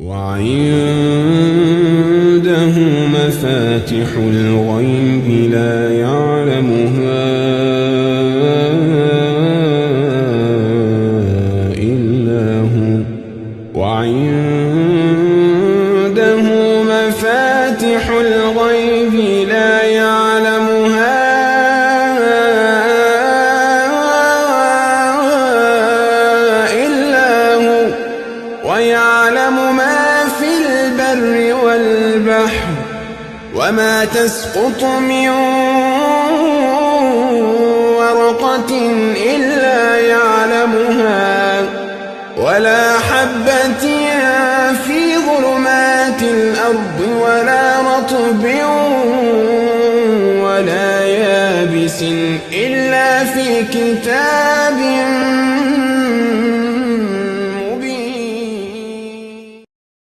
وعنده مفاتح الغيب لا يعلمها إلا هو وعنده مفاتح الغيب لا يعلمها إلا هو ويعلم ما في البر والبحر وما تسقط من ورقة إلا يعلمها ولا حبة في ظلمات الأرض ولا رطب ولا يابس إلا في كتاب